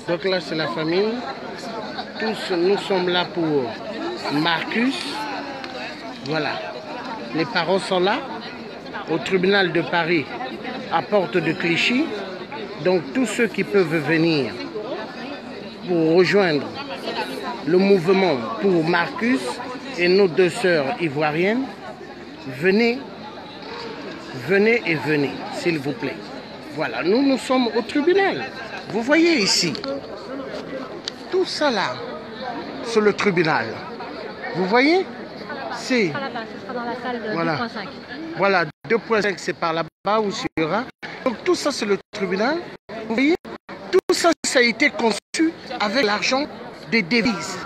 Donc là, c'est la famille. Tous, nous sommes là pour Marcus. Voilà. Les parents sont là, au tribunal de Paris, à Porte de Clichy. Donc tous ceux qui peuvent venir pour rejoindre le mouvement pour Marcus et nos deux sœurs ivoiriennes, venez, venez et venez, s'il vous plaît. Voilà, nous sommes au tribunal. Vous voyez ici, tout ça là, c'est le tribunal. Vous voyez? C'est... dans la salle de voilà. 2.5. Voilà, 2.5 c'est par là-bas où il y aura. Donc tout ça c'est le tribunal. Vous voyez? Tout ça, ça a été conçu avec l'argent des devises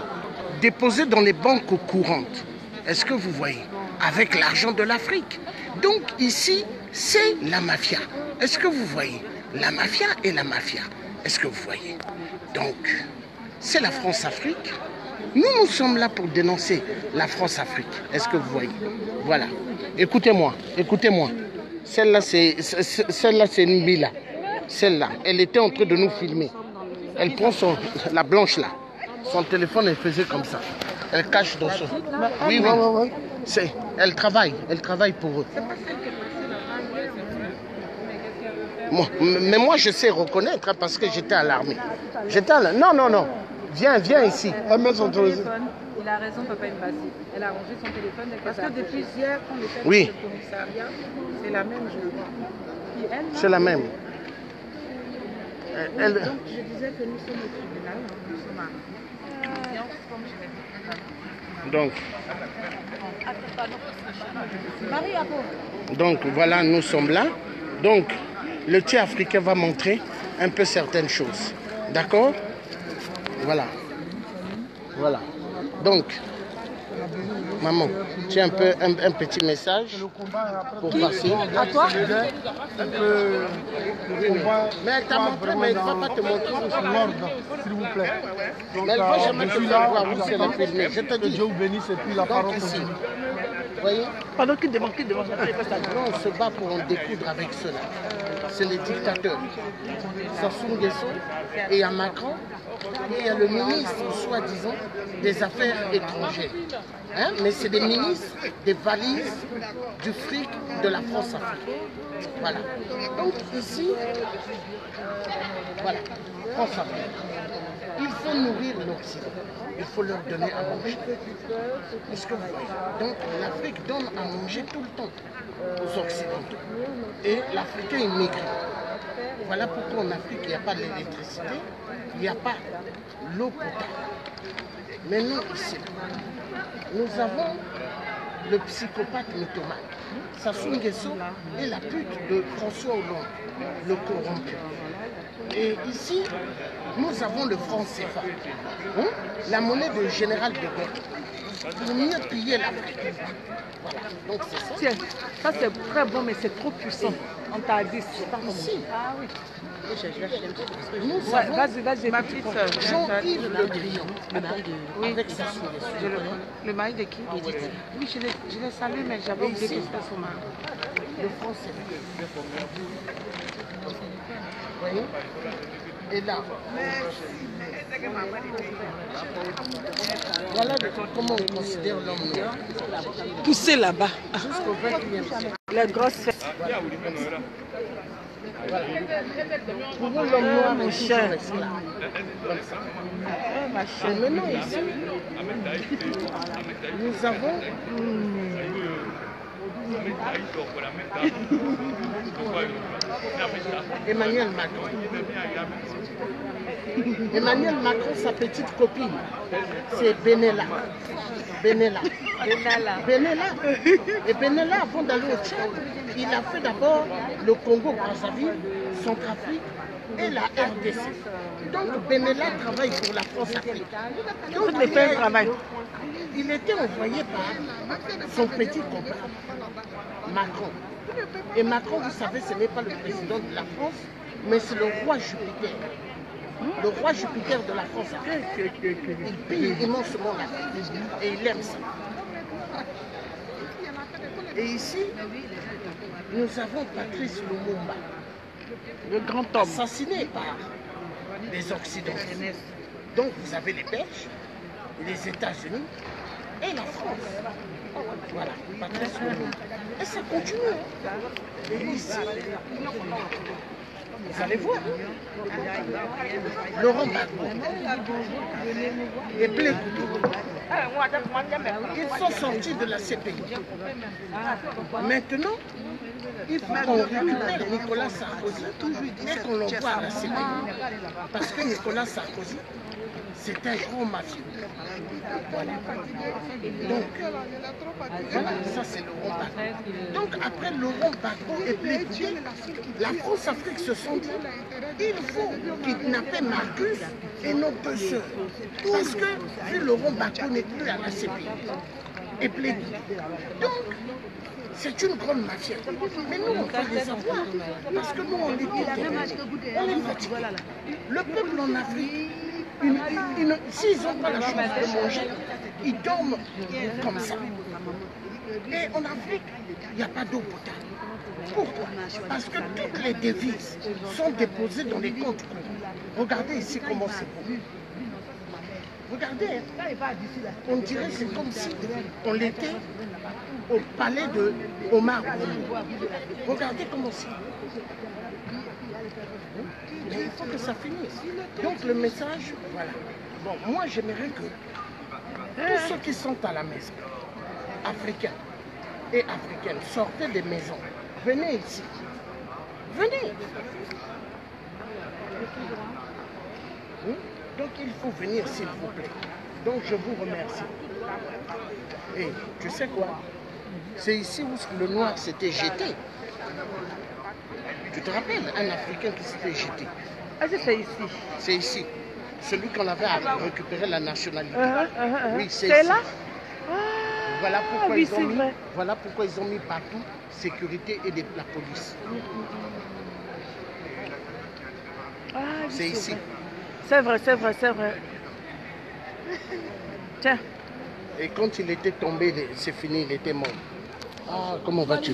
déposées dans les banques courantes. Est-ce que vous voyez? Avec l'argent de l'Afrique. Donc ici, c'est la mafia. Est-ce que vous voyez? La mafia et la mafia. Est-ce que vous voyez? Donc, c'est la France-Afrique. Nous sommes là pour dénoncer la France-Afrique. Est-ce que vous voyez? Voilà. Écoutez-moi, écoutez-moi. Celle-là, c'est Nbila. Celle-là, elle était en train de nous filmer. Elle prend la blanche là. Son téléphone, elle faisait comme ça. Elle cache dans son... Oui, oui. Elle travaille pour eux. Mais moi, je sais reconnaître hein, parce que j'étais à l'armée. Non. Viens ici. Il a raison, papa Mbassi. Elle a rangé son téléphone. Parce que depuis hier, quand on était oui. au commissariat, c'est la même, je le vois. C'est la même. Donc, je disais que nous sommes au tribunal, nous sommes à l'audience, comme je l'ai dit. Donc, voilà, nous sommes là. Donc, le thé africain va montrer un peu certaines choses. D'accord? Voilà. Donc, maman, tu as un petit message pour passer. À toi? Mais elle t'a montré, mais elle ne va pas te montrer. L'ordre, s'il vous plaît. Mais elle ne va jamais te faire voir où c'est la filmée. Je te dis. Dieu vous bénisse et puis la parole ici. continue. Vous voyez? Pendant qu'il demande. Non, on se bat pour en découdre avec cela. C'est les dictateurs. Sassou Nguesso, et il y a Macron, et il y a le ministre, soi-disant, des Affaires étrangères. Hein? Mais c'est des ministres, des valises, du fric de la France-Afrique. Voilà. Donc ici, voilà, France-Afrique. Il faut nourrir l'Occident. Il faut leur donner à manger. Est-ce que vous voyez? Donc l'Afrique donne à manger tout le temps aux Occidentaux. Et l'Africain est maigri. Voilà pourquoi en Afrique, il n'y a pas d'électricité, il n'y a pas l'eau potable. Mais nous, ici, nous avons le psychopathe mythomane, Sassou Nguesso et la pute de François Hollande, le corrompu. Et ici, nous avons le franc CFA, hein? La monnaie du général de Gaulle, pour mieux piller l'Afrique. Voilà, donc c'est ça. Tiens, ça c'est très bon, mais c'est trop puissant. On t'a dit. Ici. Ah oui. Nous avons Vas-y, ma petite soeur. Jean-Yves Le Drian, avec Sassou Nguesso. Le mari de qui? Oui, je l'ai salué, mais j'avais oublié que c'était son mari. Le franc CFA. Vous voyez? Et là, voilà comment on considère l'homme noir. Poussé là-bas. Jusqu'au 21e siècle. La grosse fête. Voilà. Pour vous, l'homme noir mon est cher. toujours esclave. Comme ça. Ma Et chérie. maintenant, ici, nous avons Emmanuel Macron. Emmanuel Macron, sa petite copine, c'est Benella. Et Benella, avant d'aller au Tchad, il a fait d'abord le Congo-Brazzaville, Centrafrique et la RDC. Donc Benella travaille pour la France-Afrique. Donc il était envoyé par son petit copain, Macron. Et Macron, vous savez, ce n'est pas le président de la France, mais c'est le roi Jupiter. Le roi Jupiter de la France. Il pille immensement l'Afrique et il aime ça. Et ici, nous avons Patrice Lumumba, Le grand homme. assassiné par les Occidentaux. Donc vous avez les Belges, les États-Unis et la France. Voilà, Patrice Lumumba. Et ça continue. Hein. Et ici, vous allez voir. Laurent Gbagbo et Blé Goudé, ils sont sortis de la CPI. Maintenant, il faut qu'on récupère Nicolas Sarkozy et qu'on l'envoie à la CPI. Parce que Nicolas Sarkozy, c'est un grand mafieux. Voilà. Donc, voilà, ça c'est Laurent Gbagbo. Donc après Laurent Gbagbo et Blé Goudé, la France-Afrique se sont dit, il faut kidnapper Marcus et nos deux sœurs. Parce que, vu Laurent Gbagbo n'est plus à la CPI. Et Blé Goudé. Donc, c'est une grande mafia. Mais nous, on va les avoir. Parce que nous, on est déterminés. On est fatigués. Le peuple en Afrique, s'ils n'ont pas la chance de manger, ils dorment comme ça. Et en Afrique, il n'y a pas d'eau potable. Pourquoi? Parce que toutes les devises sont déposées dans les comptes courants. Regardez ici comment c'est beau. Regardez, on dirait que c'est comme si on était au palais de Omar Bongo. Regardez comment c'est. Mais il faut que ça finisse. Donc le message, voilà. Bon, moi j'aimerais que tous ceux qui sont à la maison, africains et africaines, sortez des maisons. Venez ici. Venez. Donc il faut venir s'il vous plaît. Donc je vous remercie. Et tu sais quoi? C'est ici où le noir s'était jeté. Tu te rappelles, un Africain qui s'était jeté? Ah, c'est ici. C'est ici. Celui qu'on avait récupéré la nationalité. Oui, c'est là? ici. Voilà pourquoi, oui, voilà pourquoi ils ont mis partout sécurité et la police. Ah, oui, c'est ici. C'est vrai, c'est vrai, c'est vrai. Tiens. Et quand il était tombé, c'est fini, il était mort. Ah, comment vas-tu?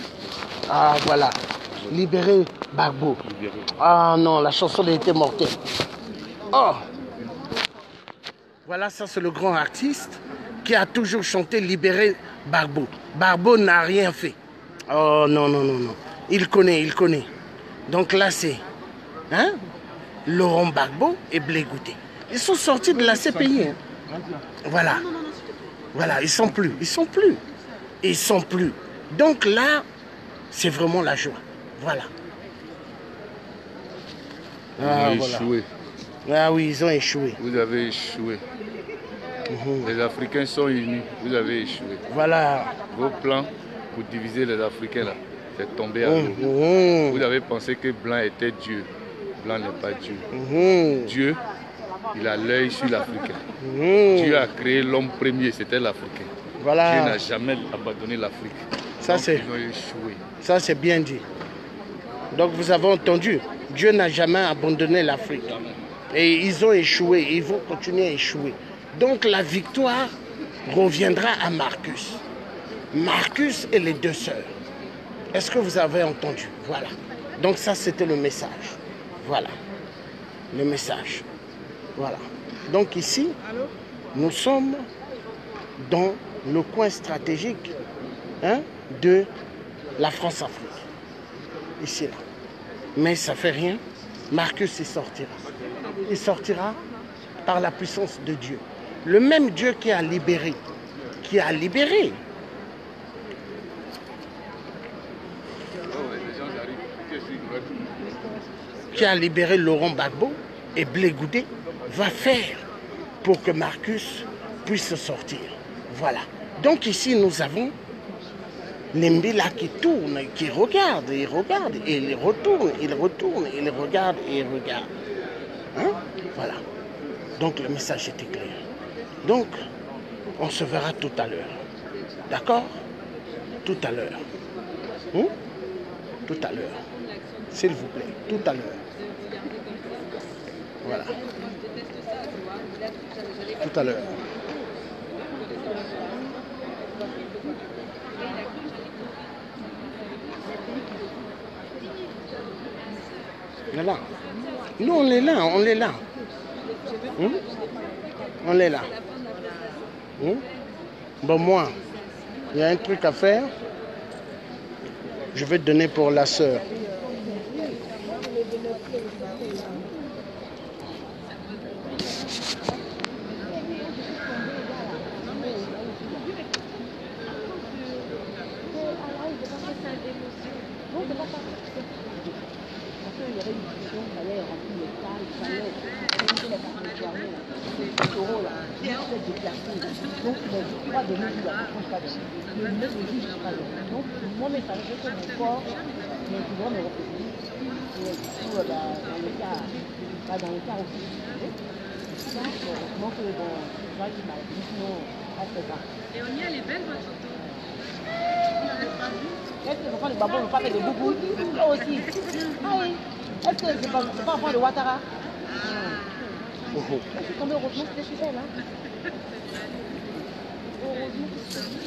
Ah, voilà. Libérer Gbagbo. Ah non, la chanson était mortelle. Oh! Voilà, ça c'est le grand artiste qui a toujours chanté Libérer Gbagbo. Gbagbo n'a rien fait. Oh non, non, non, non. Il connaît, il connaît. Donc là c'est... Hein? Laurent Gbagbo et Blé Goudé. Ils sont sortis de la CPI. Hein? Voilà. Voilà, ils sont plus. Ils sont plus. Ils sont plus. Donc là, c'est vraiment la joie. Voilà. Ah, ils ont échoué. Ah oui, ils ont échoué. Vous avez échoué. Les Africains sont unis. Vous avez échoué. Voilà. Vos plans pour diviser les Africains, là, c'est tombé à l'eau. Vous avez pensé que Blanc était Dieu. Blanc n'est pas Dieu. Dieu, il a l'œil sur l'Africain. Dieu a créé l'homme premier, c'était l'Africain. Voilà. Dieu n'a jamais abandonné l'Afrique. Ça c'est. Ils ont échoué. Ça c'est bien dit. Donc vous avez entendu, Dieu n'a jamais abandonné l'Afrique. Et ils ont échoué, ils vont continuer à échouer. Donc la victoire reviendra à Marcus. Marcus et les deux sœurs. Est-ce que vous avez entendu? Voilà. Donc ça c'était le message. Voilà. Le message. Voilà. Donc ici, nous sommes dans le coin stratégique de la France-Afrique. Ici, là. Mais ça ne fait rien. Marcus, il sortira. Il sortira par la puissance de Dieu. Le même Dieu qui a libéré. Qui a libéré. Qui a libéré Laurent Gbagbo et Blé Goudé va faire pour que Marcus puisse sortir. Voilà. Donc ici, nous avons Nembila qui tourne, qui regarde, et il regarde, et il retourne, il retourne, il regarde, et il regarde. Hein? Voilà. Donc le message était clair. Donc, on se verra tout à l'heure. D'accord? Tout à l'heure. Tout à l'heure. S'il vous plaît, tout à l'heure. Voilà. Tout à l'heure. Voilà. Nous, on est là, on est là. On est là. Bon, moi, il y a un truc à faire. Je vais te donner pour la sœur. Donc, je crois de nous, le ne juge pas. Donc, moi, mes parents, je fais mon corps, mais je dois me reposer. Dans le cas aussi. Heureusement que bon, je vois qu'il m'a dit sinon, on ne fait pas. Léonie, elle est belle, votre photo. Est-ce que les enfants de Babou n'ont pas fait de boubou? Eux aussi. Ah oui. Est-ce que c'est pas enfant de Ouattara? Je suis tombée, heureusement que c'était chez elle. Heureusement que c'était chez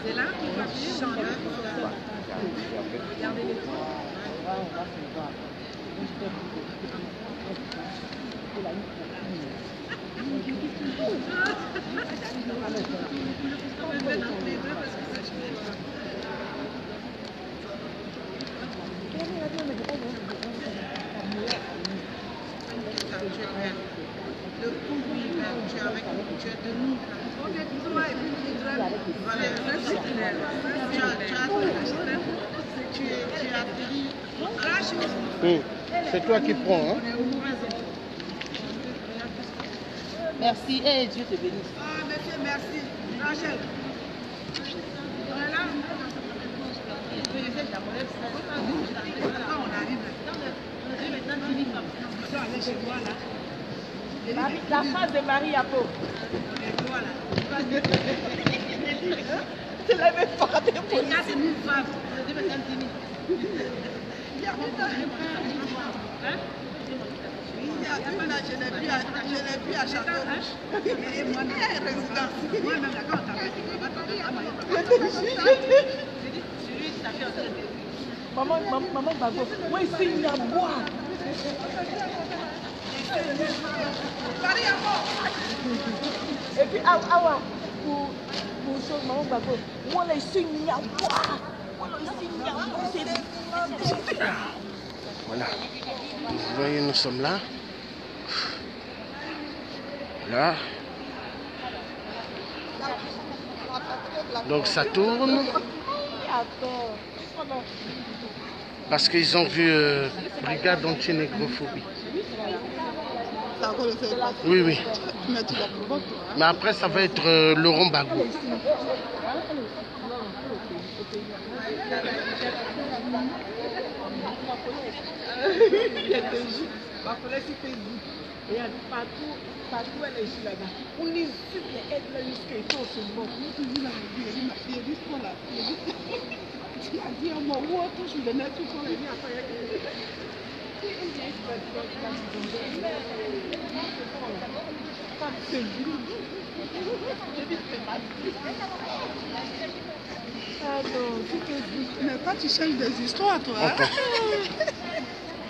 C'est là qu'on va changer. Regardez les points. on va se voir. Le tu es avec tu es de nous. C'est toi qui prends, hein? Merci et Dieu te bénisse. Ah, monsieur, merci. Rachel. Voilà. On arrive. Chez moi, là. La face de Marie Apo. Et voilà. Tu l'avais frappé pour là, c'est une femme. Je n'ai plus à Château-Rouge. Et moi, résidence. Moi-même, d'accord, Maman Bago, moi ici il y a boire. Et puis Awa, pour chose maman Bago, moi là ici il y a boire. Moi là ici il y a boire. Voilà. Vous voyez, nous sommes là. Là. Donc ça tourne. Parce qu'ils ont vu Brigade anti-négrophobie. Oui, oui. Mais après, ça va être Laurent Gbagbo. Regarde, partout elle est ici là-bas. On insulte les aides là jusqu'à temps seulement. Tu as dit à moi, où je suis venu tout pour les liens après. Ah non, tu te dis. Mais quand tu cherches des histoires, toi.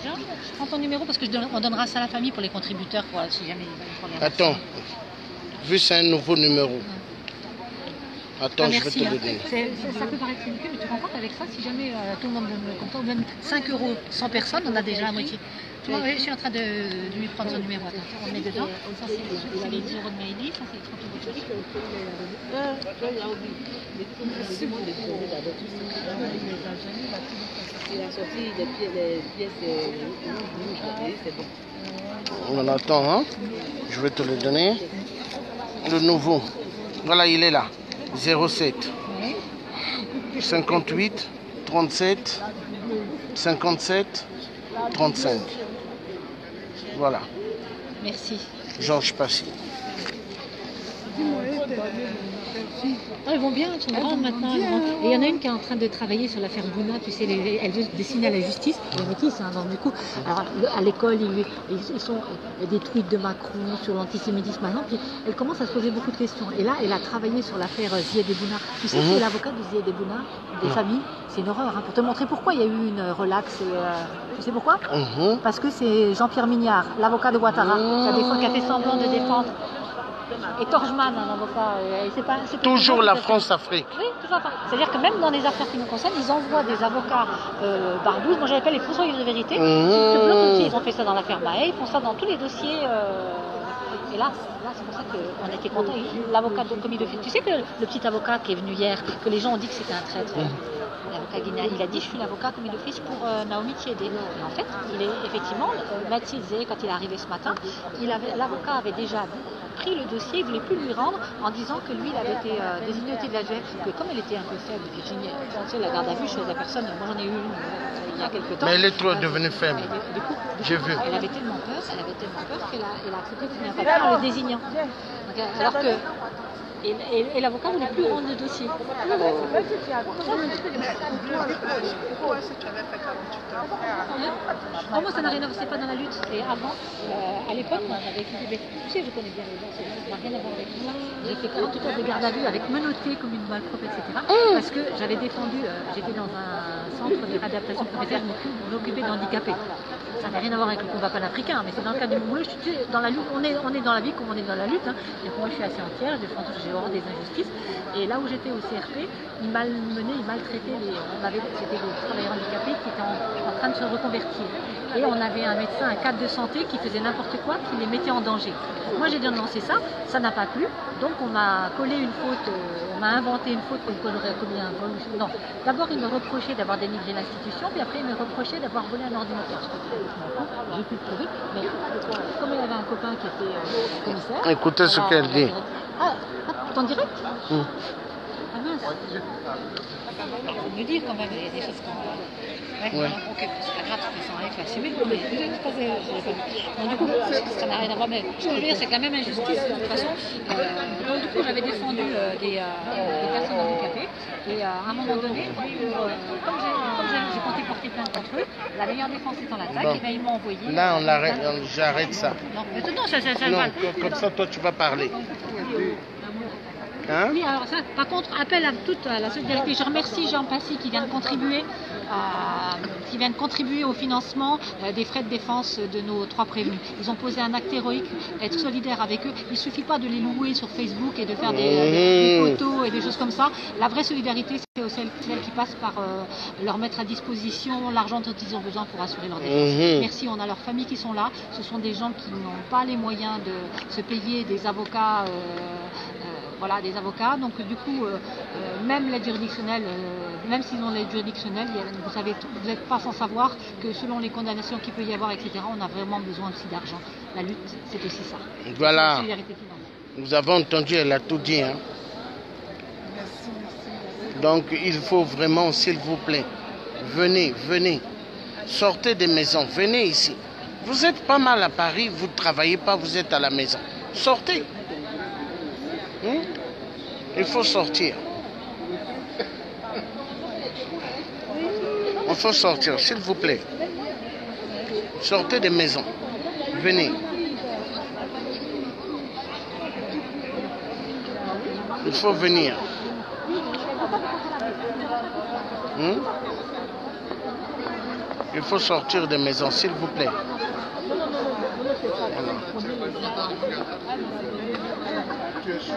Je prends ton numéro parce que on donnera ça à la famille pour les contributeurs, quoi, si jamais il y a une première. Attends, vu c'est un nouveau numéro. Attends, Ah, je merci, vais te le donner. Ça peut paraître ridicule, mais tu te rends compte avec ça, si jamais tout le monde donne comme ça, ou même 5 euros 100 personnes, on a déjà la moitié. Tu vois, je suis en train de lui prendre son numéro. Attends, on le met dedans. Ça, c'est les 10 euros de Maïli, ça, c'est 30 euros de Jolie. Il a sorti des pièces c'est bon. On attend, hein? Je vais te le donner. Le nouveau. Voilà, il est là. 07 58 37 57 35. Voilà. Merci. Georges Passy. Ah, ils vont bien, elles sont grandes maintenant. Et il y en a une qui est en train de travailler sur l'affaire Bouna, tu sais, elle veut dessiner à la justice, elle est métisse, hein, donc du coup, alors, à l'école, ils sont des tweets de Macron sur l'antisémitisme maintenant, puis elle commence à se poser beaucoup de questions. Et là, elle a travaillé sur l'affaire Zied Bouna. Tu sais qui est l'avocat de Zied Bouna, des familles? C'est une horreur, hein, pour te montrer pourquoi il y a eu une relaxe. Tu sais pourquoi? Parce que c'est Jean-Pierre Mignard, l'avocat de Ouattara, qui a fait semblant de défendre. Et Torjman, un avocat. C'est toujours la France-Afrique. Oui, toujours la France. C'est-à-dire que même dans les affaires qui nous concernent, ils envoient des avocats barbouses. Moi, j'appelle les fossoyeurs de vérité. Ils ont fait ça dans l'affaire Maé, ils font ça dans tous les dossiers. Et là c'est pour ça qu'on était contents. L'avocat de commis d'office. Tu sais que le petit avocat qui est venu hier, que les gens ont dit que c'était un traître. L'avocat guinéen, il a dit je suis l'avocat commis d'office pour Naomi Thiédé. Et en fait, il est effectivement, Maître Silzé, quand il est arrivé ce matin, l'avocat avait déjà pris le dossier, il ne voulait plus lui rendre en disant que lui, il avait été désigné au titre de la GF, que comme elle était un peu faible, Virginie, tu sais, la garde à vue chez la personne, moi j'en ai eu une il y a quelques temps. Mais elle est trop devenue faible. Du coup, j'ai vu. Elle avait tellement peur qu'elle a accepté de signer un papier en le désignant. Donc, alors que et l'avocat ne voulait plus rendre le dossier. Oh, moi, ça n'a rien à voir, c'est pas dans la lutte. Et avant, à l'époque, moi, j'avais écouté, tu sais, je connais bien les gens, ça n'a rien à voir avec tout ça. J'ai fait tout à des gardes à vue avec menotté comme une malpropre, etc. Parce que j'avais défendu, j'étais dans un centre de réadaptation professionnelle, je m'occupais d'handicapés. Ça n'a rien à voir avec le combat panafricain, mais c'est dans le cadre du boulot. Dans la lutte, on est dans la vie comme on est dans la lutte. Hein. Et moi, je suis assez entière, j'ai horreur des injustices. Et là où j'étais au CRP, ils malmenaient, ils maltraitaient c'était des travailleurs handicapés qui étaient en train de se reconvertir. Et on avait un médecin, un cadre de santé qui faisait n'importe quoi, qui les mettait en danger. Moi, j'ai dénoncé ça, ça n'a pas plu. Donc, on m'a collé une faute, on m'a inventé une faute qu'on aurait commis un vol. Non, d'abord, il me reprochait d'avoir dénigré l'institution, puis après, il me reprochait d'avoir volé un ordinateur. J'ai pu le prouver, mais comme il y avait un copain qui était commissaire... Écoutez ce qu'elle dit. Ah, en direct Ah mince. Faut me dire quand même, il y a des choses qu'on... Ouais. Ok, c'est pas grave, c'est sans rien, il faut assumer. Donc du coup, ça n'a rien à voir, mais ce que je veux dire, c'est que la même injustice, de toute façon, donc du coup, j'avais défendu des personnes handicapées, et à un moment donné, comme j'ai compté porter plainte contre eux, la meilleure défense étant l'attaque, bon. Et bien ils m'ont envoyé... Là, j'arrête ça. Non, ça non, comme ça, toi, tu vas parler. Hein? Oui, alors ça, par contre, appel à toute la solidarité. Je remercie Jean Passy qui vient de contribuer au financement des frais de défense de nos 3 prévenus. Ils ont posé un acte héroïque, être solidaire avec eux. Il ne suffit pas de les louer sur Facebook et de faire des photos et des choses comme ça. La vraie solidarité, c'est celle qui passe par leur mettre à disposition l'argent dont ils ont besoin pour assurer leur défense. Merci, on a leurs familles qui sont là. Ce sont des gens qui n'ont pas les moyens de se payer des avocats. Voilà, des avocats. Donc du coup, même l'aide juridictionnelle, même s'ils ont l'aide juridictionnelle, vous n'êtes pas sans savoir que selon les condamnations qu'il peut y avoir, etc., on a vraiment besoin aussi d'argent. La lutte, c'est aussi ça. Voilà. Nous avons entendu, elle a tout dit. Hein. Donc il faut vraiment, s'il vous plaît, venez. Sortez des maisons, venez ici. Vous êtes pas mal à Paris, vous ne travaillez pas, vous êtes à la maison. Sortez. Il faut sortir. Il faut sortir, s'il vous plaît. Sortez des maisons. Venez. Il faut venir. Il faut sortir des maisons, s'il vous plaît. Tu es sûr?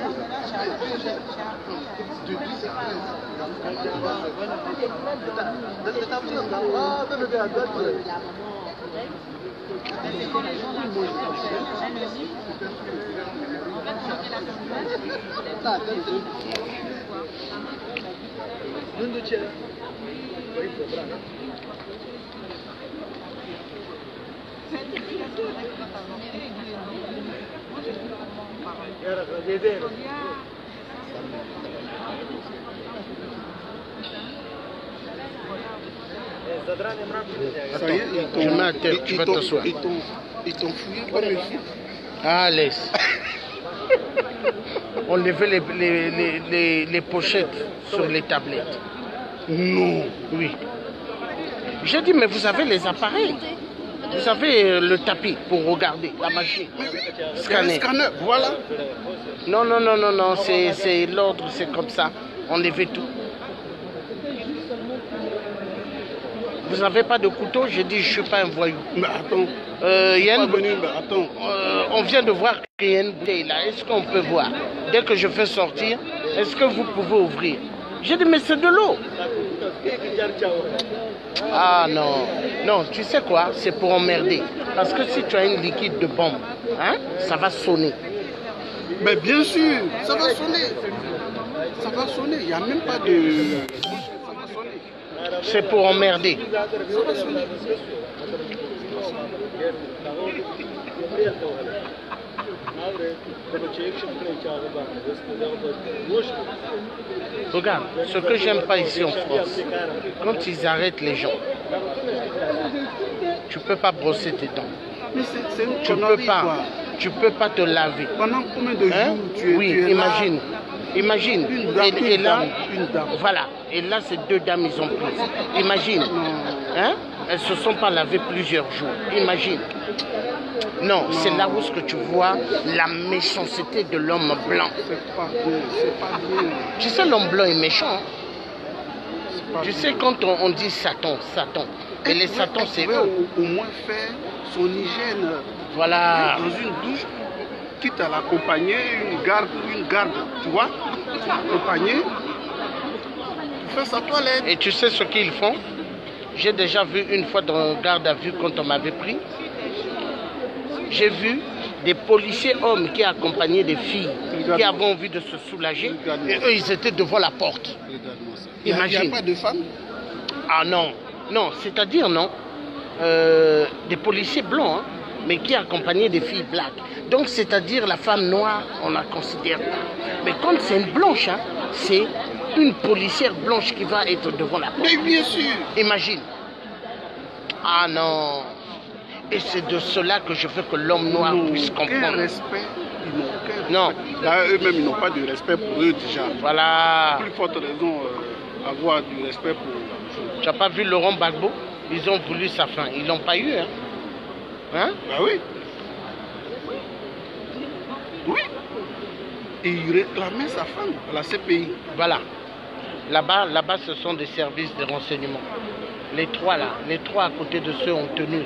Je mets à terre, tu vas t'asseoir. Ils t'ont fouillé comme il faut. Ah, laisse. On levait les pochettes sur les tablettes. Non. Oui. J'ai dit, mais vous avez les appareils. Vous avez le tapis pour regarder la machine. Scanner. Voilà. Non, non, non, non, non. C'est l'ordre, c'est comme ça. On levait tout. Vous n'avez pas de couteau? J'ai dit, je ne suis pas un voyou. Mais attends. On vient de voir qu'il y a une bouteille là. Est-ce qu'on peut voir? Dès que je fais sortir, est-ce que vous pouvez ouvrir? J'ai dit, mais c'est de l'eau. Ah non. Non, tu sais quoi? C'est pour emmerder. Parce que si tu as une liquide de bombe, hein, ça va sonner. Mais bien sûr, ça va sonner. Ça va sonner. Il n'y a même pas de... C'est pour emmerder. Regarde, ce que j'aime pas ici en France, quand ils arrêtent les gens, tu peux pas brosser tes dents. Mais c'est une connerie, quoi. Tu peux pas te laver. Pendant combien de jours tu es Oui, imagine. là? Imagine. Une dame, Et là, une dame. Voilà. Et là, c'est 2 dames, ils ont pris. Imagine. Hein? Elles se sont pas lavées plusieurs jours. Imagine. Non, c'est là où ce que tu vois la méchanceté de l'homme blanc. C'est pas bien, c'est pas bien. Tu sais, l'homme blanc est méchant. Tu sais, quand on dit Satan, Satan. Et les Satans, c'est eux. Au moins faire son hygiène. Voilà. Dans une douche, quitte à l'accompagner, une garde, tu vois, accompagner, pour faire sa toilette. Et tu sais ce qu'ils font? J'ai déjà vu une fois dans le garde à vue quand on m'avait pris. J'ai vu des policiers hommes qui accompagnaient des filles qui avaient envie de se soulager. Et eux, ils étaient devant la porte. Imagine. Il n'y a pas de femmes? Ah non, non, c'est-à-dire non. Des policiers blancs, hein, mais qui accompagnaient des filles black. Donc c'est-à-dire la femme noire, on la considère pas. Mais quand c'est une blanche, hein, c'est une policière blanche qui va être devant la porte. Mais bien sûr. Imagine. Ah non. Et c'est de cela que je veux que l'homme noir puisse comprendre. Quel respect, ils n'ont aucun respect. Non. Là, eux-mêmes, ils n'ont pas de respect pour eux déjà. Voilà. Plus forte raison, avoir du respect pour... Tu n'as pas vu Laurent Gbagbo? Ils ont voulu sa fin. Ils l'ont pas eu. Hein? Hein? Ah oui. Oui. Et il réclamait sa femme à la CPI. Voilà. Là-bas, ce sont des services de renseignement. Les 3 là, les 3 à côté de ceux en tenue.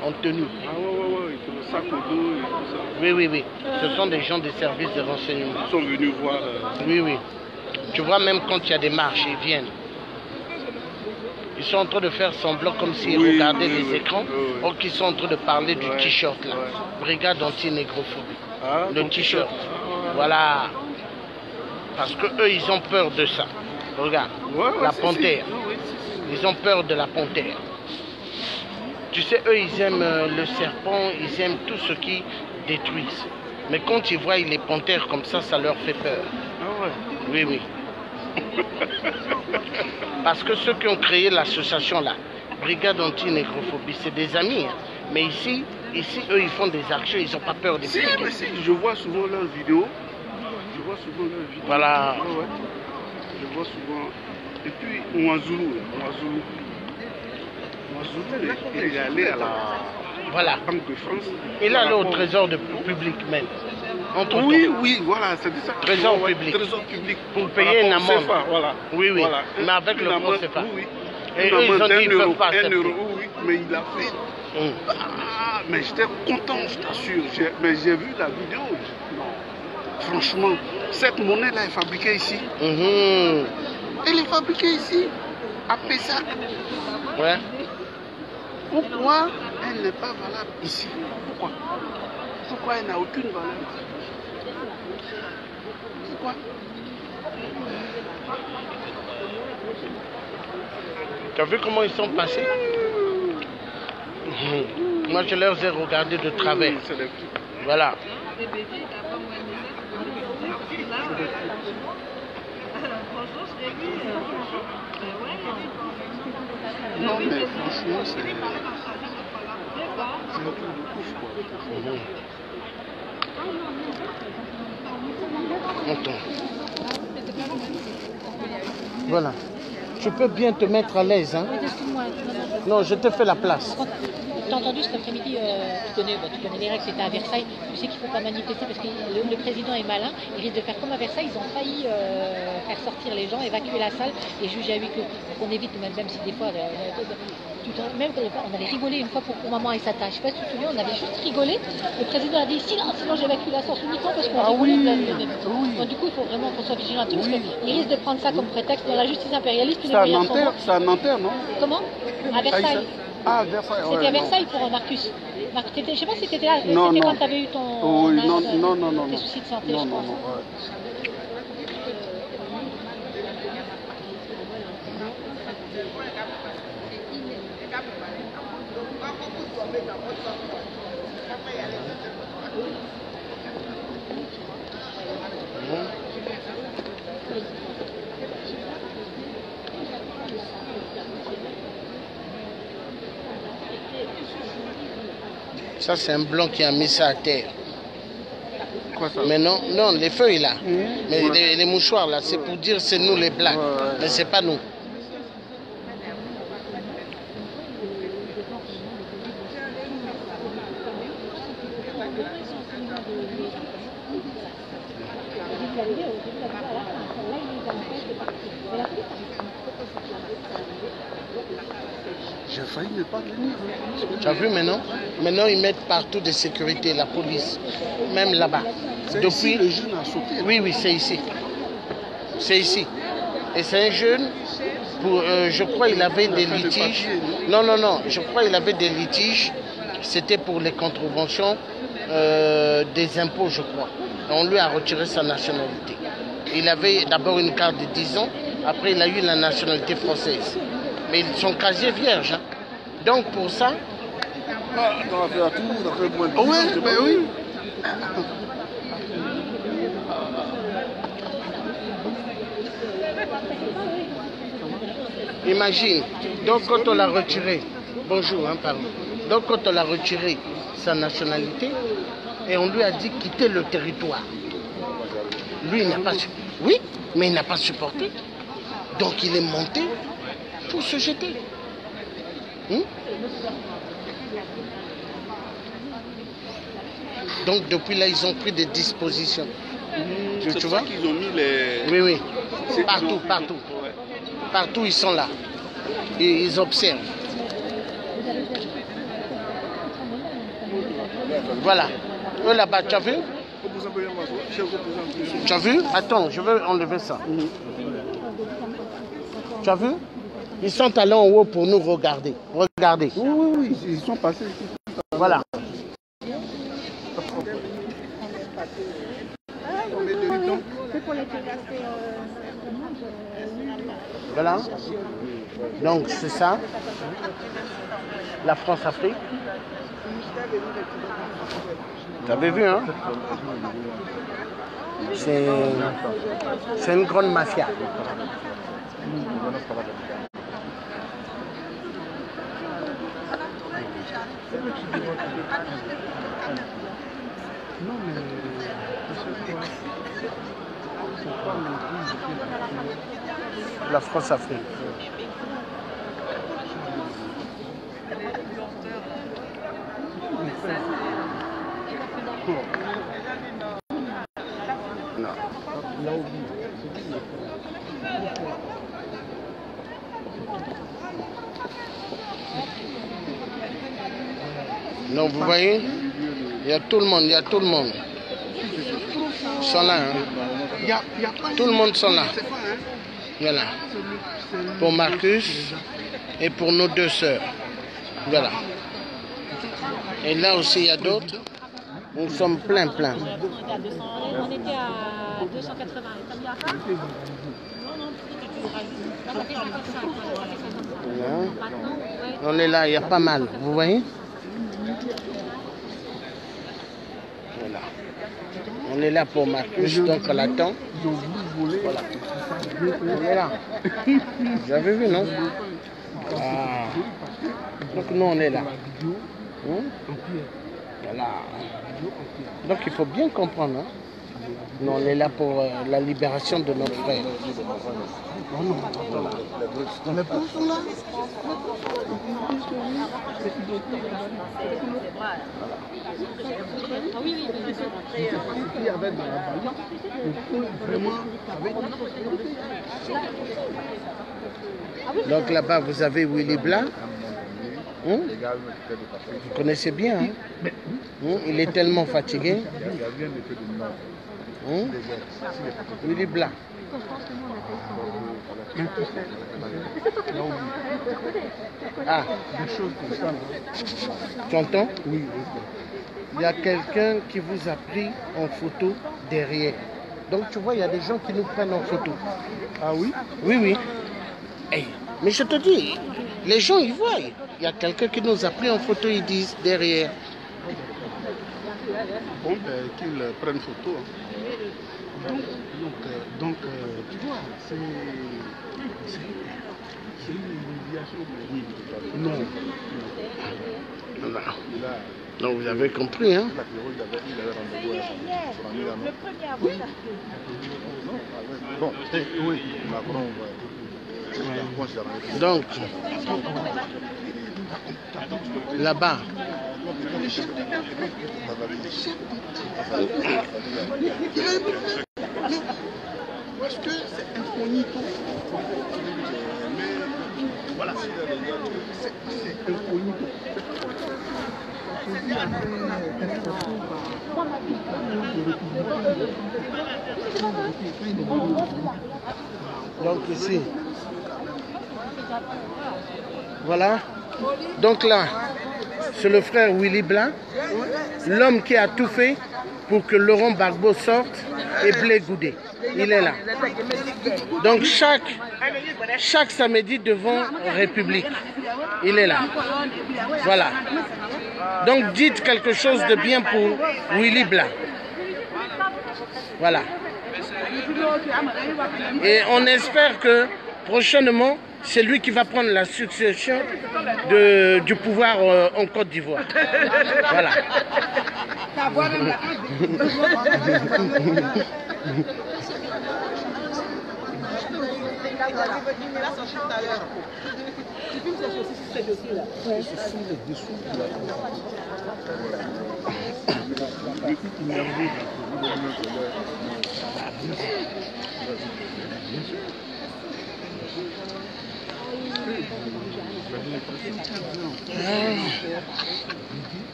En tenue. Ah ouais, le sac au dos et tout ça. Oui, oui, oui. Ce sont des gens des services de renseignement. Ils sont venus voir... Oui, oui. Tu vois, même quand il y a des marches, ils viennent. Ils sont en train de faire semblant comme s'ils regardaient les écrans, ou qu'ils sont en train de parler du t-shirt là. Brigade anti-négrophobie. Ah, le t-shirt. Voilà. Parce que eux, ils ont peur de ça. Regarde, la panthère. Ils ont peur de la panthère. Tu sais, eux, ils aiment le serpent, ils aiment tout ce qui détruise. Mais quand ils voient les panthères comme ça, ça leur fait peur. Ah ouais. Oui, oui. Parce que ceux qui ont créé l'association là, Brigade anti-négrophobie, c'est des amis. Hein. Mais ici, eux, ils font des actions, ils n'ont pas peur des flics. Mais si, je vois souvent leurs vidéos. Voilà. Ouais. Je vois souvent. Et puis, Ouazulu, il est allé à la Banque de France. Il est allé au trésor public même. Oui, voilà, c'est ça. Trésor public. Trésor public. Pour payer une amende. CFA, voilà. Oui, oui. Voilà. Mais avec le franc CFA. Oui. Et eux, ils ont dit qu'ils ne peuvent pas accepter. Oui, mais il a fait. Ah, mais j'étais content, je t'assure. Mais j'ai vu la vidéo. Non. Franchement, cette monnaie-là est fabriquée ici. Elle est fabriquée ici, à Pessac. Ouais. Pourquoi elle n'est pas valable ici? Pourquoi elle n'a aucune valeur? Pourquoi? Tu as vu comment ils sont passés? Moi, je leur ai regardé de travers. Voilà. Non, mais franchement, c'est un truc de ouf, quoi. Attends. Voilà. Tu peux bien te mettre à l'aise. Hein? Non, je te fais la place. Tu as entendu cet après-midi, tu connais les règles, c'était à Versailles, tu sais qu'il ne faut pas manifester parce que le président est malin, il risque de faire comme à Versailles, ils ont failli faire sortir les gens, évacuer la salle et juger à huis clos. Donc on évite, même si des fois, même on avait rigolé une fois pour maman et sa tâche. Je ne sais pas si tu te souviens, on avait juste rigolé, le président a dit silence, sinon j'évacue la salle uniquement parce qu'on rigolait. Donc du coup, il faut vraiment qu'on soit vigilant là-dessus parce qu'il risque de prendre ça comme prétexte dans la justice impérialiste. C'est à Nanterre, non? Comment? À Versailles. Ah, Versailles, c'était à Versailles pour Marcus. Je ne sais pas si tu étais là, c'était quand tu avais eu ton oui, non. tes soucis de santé, je pense. Ça, c'est un blanc qui a mis ça à terre. Quoi ça? Mais non, les feuilles là. Mais les mouchoirs là, c'est pour dire c'est nous les blacks. Mais c'est pas nous. J'ai failli ne pas venir. Tu as vu maintenant? Maintenant, ils mettent partout de sécurité, la police. Même là-bas. Depuis ici, le jeune a sauté. Oui, c'est ici. C'est ici. Et c'est un jeune, je crois il avait des litiges. Non, je crois il avait des litiges. C'était pour les contraventions des impôts, je crois. Et on lui a retiré sa nationalité. Il avait d'abord une carte de 10 ans, après il a eu la nationalité française. Mais son casier vierge. Hein. Donc pour ça... On a fait la tour, on a fait moins de temps. Oui, ben oui. Imagine, donc quand on l'a retiré, bonjour, hein, pardon. Donc quand on l'a retiré sa nationalité, et on lui a dit quitter le territoire. Lui, il n'a pas... Oui, mais il n'a pas supporté. Donc il est monté pour se jeter. Donc depuis là, ils ont pris des dispositions. Tu vois qu'ils ont mis les... Oui. Partout. Partout, ils sont là. Et ils observent. Voilà. Eux là-bas, tu as vu? Tu as vu? Attends, je veux enlever ça. Tu as vu? Ils sont allés en haut pour nous regarder. Regardez. Oui, ils sont passés ici. Voilà. Voilà. Donc c'est ça. La France-Afrique. Tu avais vu, hein? C'est une grande mafia. La France-Afrique. Non. Donc vous voyez, il y a tout le monde, Ils sont là, hein. Tout le monde sont là. Voilà. Pour Marcus et pour nos deux sœurs. Voilà. Et là aussi, il y a d'autres. Nous sommes plein. On était à 280. Voilà. On est là, il y a pas mal. Vous voyez? Voilà. On est là pour Marcus, donc on l'attend. Voilà. On est là. Vous avez vu, non? Ah. Donc nous, on est là. Voilà. Donc il faut bien comprendre. Hein? Nous, on est là pour la libération de notre frère. Oh non, voilà. Les pauvres sont là. Donc là-bas, vous avez Willy Blanc. Vous connaissez bien. Hein? Il est tellement fatigué. Willy Blanc. Ah, des choses comme ça. Tu entends? Oui. Il y a quelqu'un qui vous a pris en photo derrière. Donc tu vois, il y a des gens qui nous prennent en photo. Ah oui? Oui, oui. Hey, mais je te dis, les gens ils voient. Il y a quelqu'un qui nous a pris en photo, ils disent derrière. Bon, qu'ils prennent photo. Donc, tu vois, c'est une humiliation. Non. Non, vous avez compris, hein? Le premier avril. Bon, oui, Macron, donc, là-bas, parce que c'est incognito. Voilà, c'est incognito. Donc ici, voilà. Donc là, c'est le frère Willy Blanc, l'homme qui a tout fait pour que Laurent Gbagbo sorte et Blé Goudé. Il est là. Donc chaque samedi devant République, il est là. Voilà. Donc dites quelque chose de bien pour Willy Blanc. Voilà. Et on espère que prochainement, c'est lui qui va prendre la succession du pouvoir en Côte d'Ivoire. Voilà.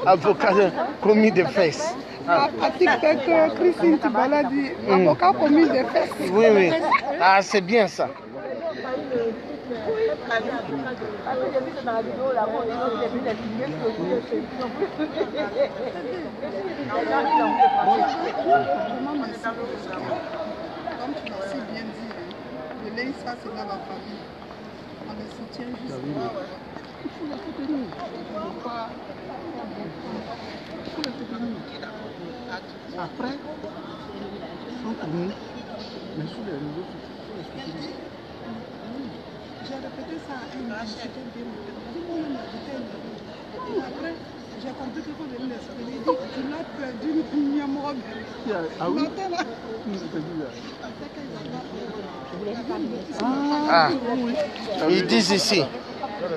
Avocat commis de fesses. À TikTok, Christine Tibala dit avocat commis de fesses. Oui, oui. Ah, c'est bien ça. Comme tu l'as si bien dit, le lait, ça c'est dans la famille. On le soutient jusqu'à... Il faut le soutenir. Il faut le soutenir. Après, sans tourner, mais sur les réseaux sociaux, il faut le soutenir. J'ai répété ça à un moment, c'était bien. Après, j'ai compris qu'il faut venir le soutenir. Il dit, tu l'as perdu une première robe. Ah oui? Ah, ils disent ici,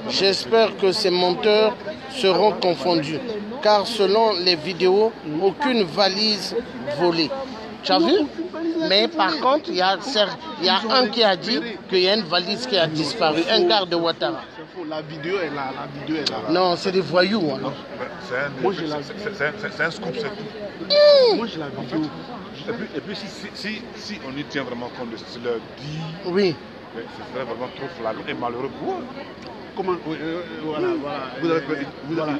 j'espère que ces menteurs seront confondus, car selon les vidéos, aucune valise volée. Tu as vu? Mais par contre, il y a un qui a dit qu'il y a une valise qui a disparu, un garde de Ouattara. La vidéo est là, Non, c'est des voyous. Hein. C'est un scoop, c'est tout. Moi j'ai la vidéo. Et puis si on y tient vraiment compte de ce qu'il leur dit, oui, ce serait vraiment trop flagrant et malheureux pour eux. Comment Oui, voilà. Vous avez fait,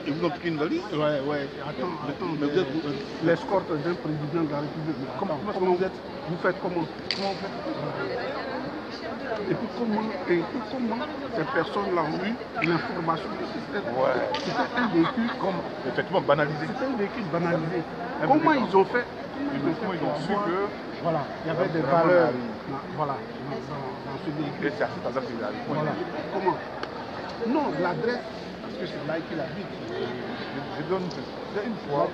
ils vous ont pris une valise? Ouais. Attends. Mais vous êtes l'escorte d'un président de la République. Mais comment vous êtes? Vous faites comment? Comment vous faites? Et puis comment ces personnes-là ont eu l'information? C'était un véhicule effectivement banalisé. C'était un véhicule banalisé. Comment ils ont fait? Comment ils ont su que... Voilà, il y avait des valeurs dans ce véhicule. Et c'est à cet hasard qu'il arrive. Voilà. Comment? Non, l'adresse, parce que c'est là qu'il habite. Je donne une fois,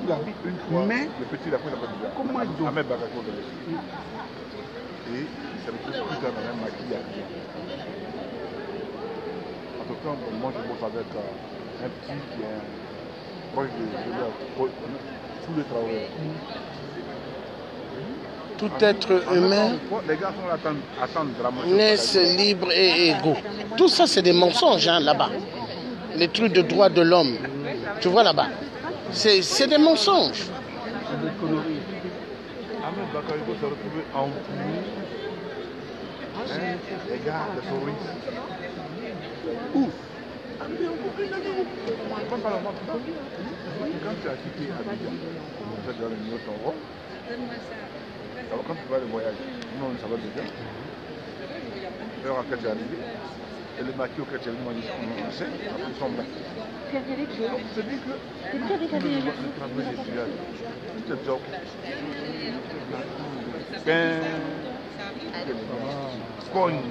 mais le petit, il a pris la bonne. Comment ils ont... Ahmed Bakako de l'Est. Et ça me fait plus d'un même maquillé à rien. En tout cas, moi je bosse avec un petit qui est proche de tous les travailleurs. Tout être humain Les gars sont là, attendent vraiment. naissent libres et égaux. Tout ça, c'est des mensonges hein, là-bas. Les trucs de droits de l'homme. Tu vois là-bas. C'est des mensonges. C'est des conneries. Ahmed Bakayoko s'est retrouvé entouré. Les gars, les terroristes. Ouf. Quand tu as quitté Abidjan, tu as donné une autre endroit. Alors quand tu vas le voyage, nous on savait déjà. L'heure à laquelle tu es arrivé, et le maquis auquel tu es venu, on sait, après ils sont blancs. Donc c'est dit que le travail des villages, tout est job. Cogne.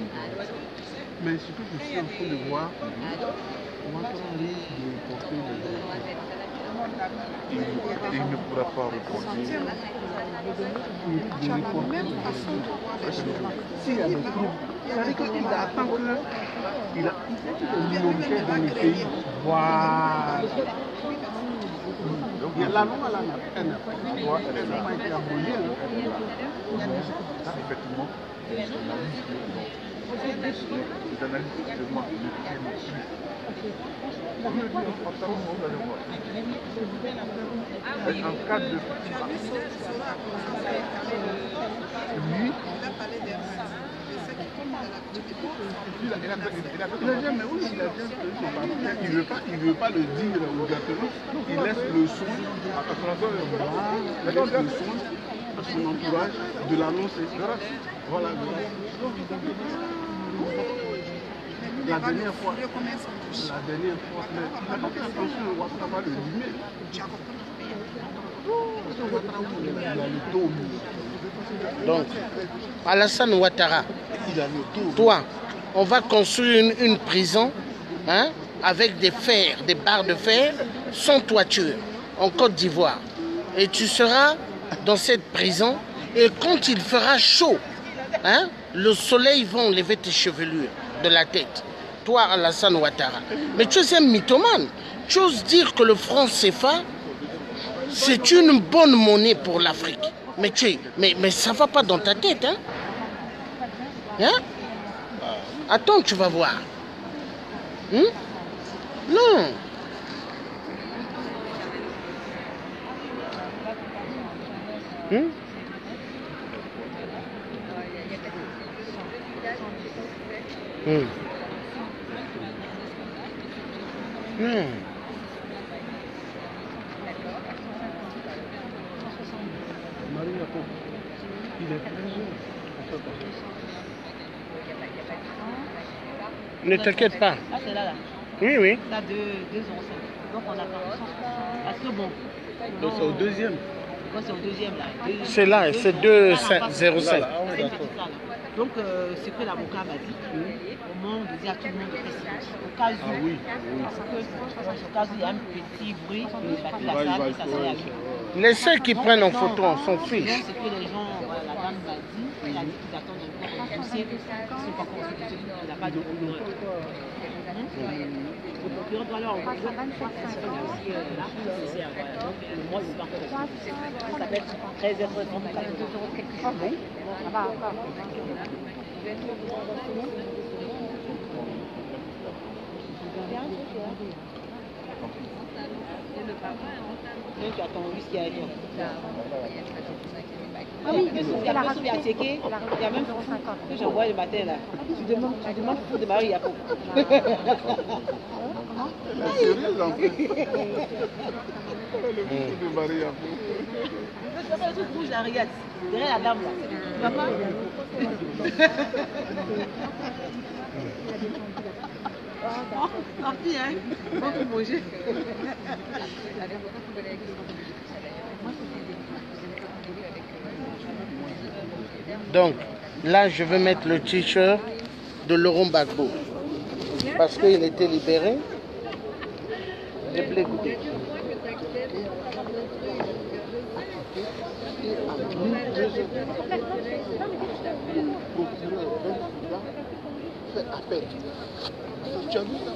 Mais ce que je suis en train de voir, on va prendre le risque de porter Il ne pourra pas reporter. S'il y a des troubles, c'est-à-dire qu'il attend qu'il a une minorité dans le pays. Voilà. Il y a la loi là, elle n'a pas été abolie. Ça, effectivement, les analystes justement ne tiennent plus. En cas de... Lui, il ne veut pas le dire ouvertement, il laisse le soin à son entourage de l'annoncer. Voilà. La dernière fois, mais attention, on va savoir le limite. Donc, Alassane Ouattara, toi, on va construire une prison hein, avec des fers, des barres de fer, sans toiture, en Côte d'Ivoire. Et tu seras dans cette prison, et quand il fera chaud, hein, le soleil va enlever tes chevelures de la tête. Toi, Alassane Ouattara. Mais tu es un mythomane. Tu oses dire que le franc CFA, c'est une bonne monnaie pour l'Afrique. Mais ça ne va pas dans ta tête, hein? Hein? Attends, tu vas voir. Non. Non. Il est Ne t'inquiète pas. Ah, c'est là. Oui. T'as deux ans. Donc on attend. Parce que bon. Donc c'est au deuxième. Moi c'est au deuxième là. C'est là, c'est 2,05. Donc ce que l'avocat m'a dit, au moment de dire à tout le monde de faire silence. Au cas où, parce que au cas où il y a un petit bruit, il battu la salle, ça serait à Laissez qu'ils prennent en photo, on s'en fiche. Donc c'est que les gens, la dame m'a dit, elle a dit qu'ils attendent encore un dossier, ils ne sont pas constitués, il n'a pas de procureur. Le procureur doit leur envoyer ce dossier là, nécessaire. Donc le mois, c'est pas encore. Ça s'appelle 13h34. Ah bon? Ça va encore. Donc tu attends juste qu'il y a rien. Ah oui, il y a la race qui a checké. Il y a même 0,50 que j'envoie le matin là. Tu demandes pour démarrer Yapo. Sérieux en fait. Le fou de Marie Yapo. Tu vas faire le truc rouge là, regarde. Derrière la dame là. Tu vas pas? Parti hein. Bon pour manger. Donc, là, je vais mettre le t-shirt de Laurent Gbagbo. Parce qu'il était libéré. Et Blé Goudé. Fais appel. Tu as vu ça?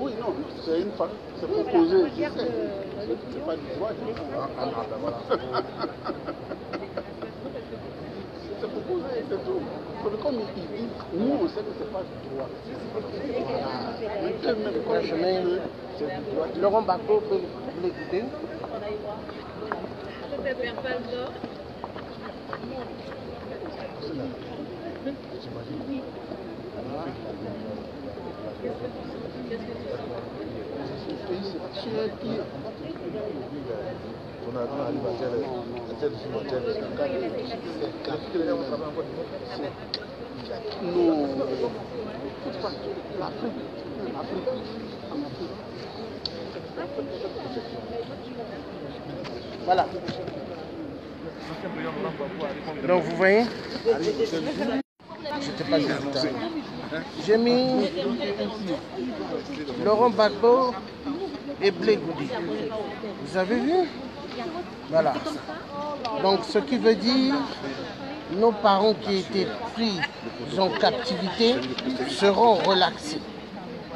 Oui, non, c'est une femme, c'est proposé. C'est pas du droit. C'est proposé, c'est tout. Comme il dit, nous on sait que c'est pas du droit. Là, je mets Laurent Gbagbo peut l'écouter. Voilà. Donc vous voyez, j'étais pas juste tard. J'ai mis Laurent Gbagbo et Blé Goudé. Vous avez vu? Voilà. Donc ce qui veut dire nos parents qui étaient pris en captivité seront relaxés.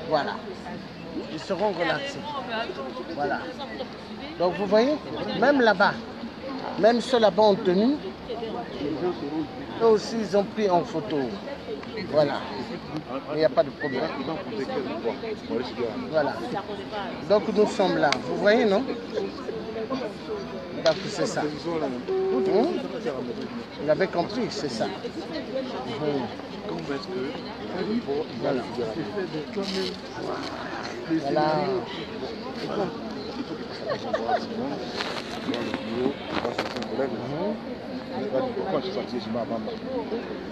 Voilà. Ils seront relaxés. Voilà. Donc vous voyez, même là-bas, même ceux là-bas en tenue, eux aussi ils ont pris en photo. Voilà. Il n'y a pas de problème. Voilà. Donc nous sommes là. Vous voyez, non? Donc c'est ça. Vous l'avez compris, c'est ça. Voilà. Voilà.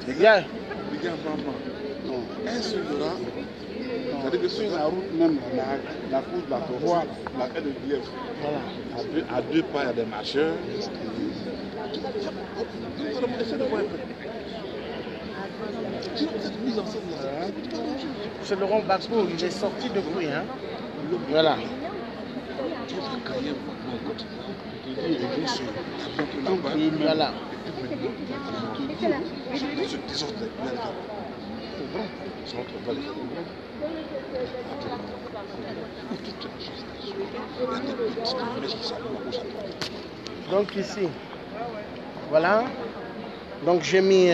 Bien. Un seul aura, c'est-à-dire que sur la route même, la route, la voie, la haie de Lièvre, voilà. À deux pas, il y a des marcheurs. C'est Laurent Gbagbo, il est sorti depuis. Hein? Voilà. Voilà. Donc ici, voilà. Donc j'ai mis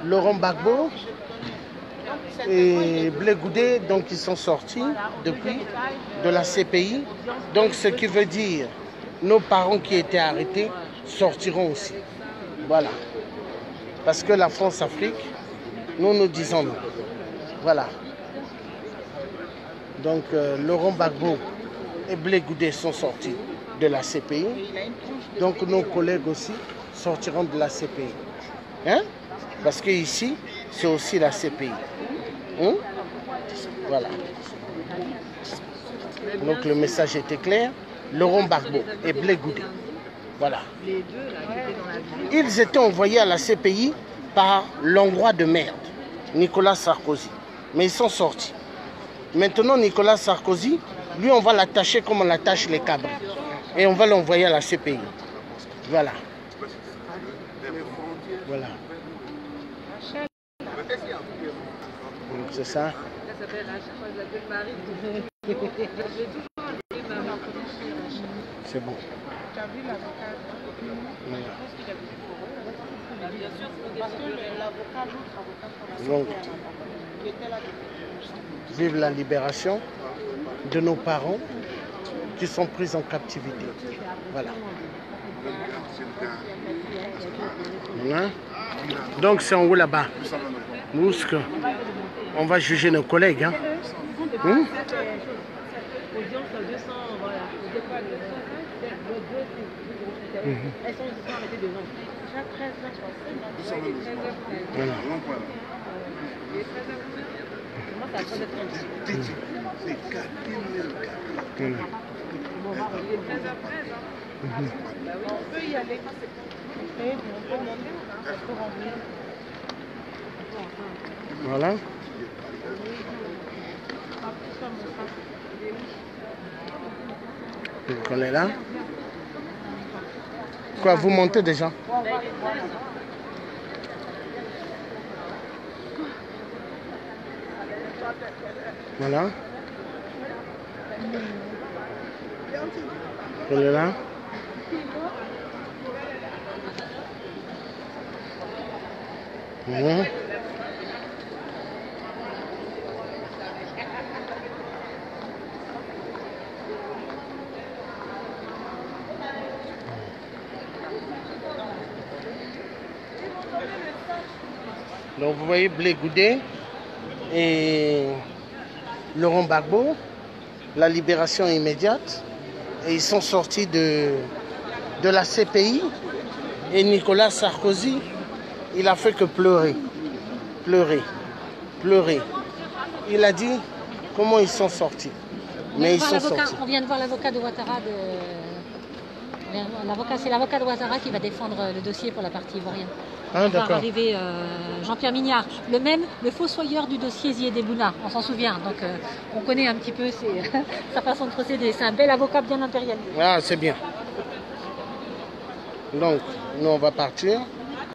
Laurent Gbagbo et Blé Goudé, donc ils sont sortis depuis de la CPI. Donc ce qui veut dire nos parents qui étaient arrêtés sortiront aussi. Voilà. Parce que la France-Afrique, nous disons non. Voilà. Donc Laurent Gbagbo et Blé Goudé sont sortis de la CPI. Donc nos collègues aussi sortiront de la CPI. Hein? Parce que ici, c'est aussi la CPI. Hein? Voilà. Donc le message était clair. Laurent Gbagbo et Blé Goudé. Voilà. Ils étaient envoyés à la CPI par l'hongrois de merde, Nicolas Sarkozy. Mais ils sont sortis. Maintenant, Nicolas Sarkozy, lui, on va l'attacher comme on attache les cabres. Et on va l'envoyer à la CPI. Voilà. Voilà. C'est ça. C'est bon. Tu as vu l'avocat? Je pense qu'il a vu pour eux. Bien sûr, parce que l'avocat, l'autre avocat qu'on a sorti, il était là depuis. Vive la libération de nos parents qui sont pris en captivité. Voilà. Voilà. Donc c'est en haut là-bas. On va juger nos collègues. Hein. Elles sont arrêtées devant. Chaque 13 heures, Voilà. moi, ça peut être C'est 4 000. On peut y aller. On peut monter. On peut rentrer. Voilà. Donc on est là. Quoi, vous montez déjà? Voilà. On est là. Voilà. Donc vous voyez Blé Goudé et Laurent Gbagbo, la libération immédiate. Et ils sont sortis de la CPI. Et Nicolas Sarkozy, il a fait que pleurer. Pleurer. Pleurer. Il a dit comment ils sont sortis. Mais ils sont sortis. On vient de voir l'avocat de Ouattara. C'est l'avocat de Ouattara qui va défendre le dossier pour la partie ivoirienne. Ah, va arriver Jean-Pierre Mignard, le fossoyeur du dossier Ziedé-Bouna, on s'en souvient, donc on connaît un petit peu sa façon de procéder. C'est un bel avocat bien impérialiste. Ah, c'est bien. Donc, nous on va partir.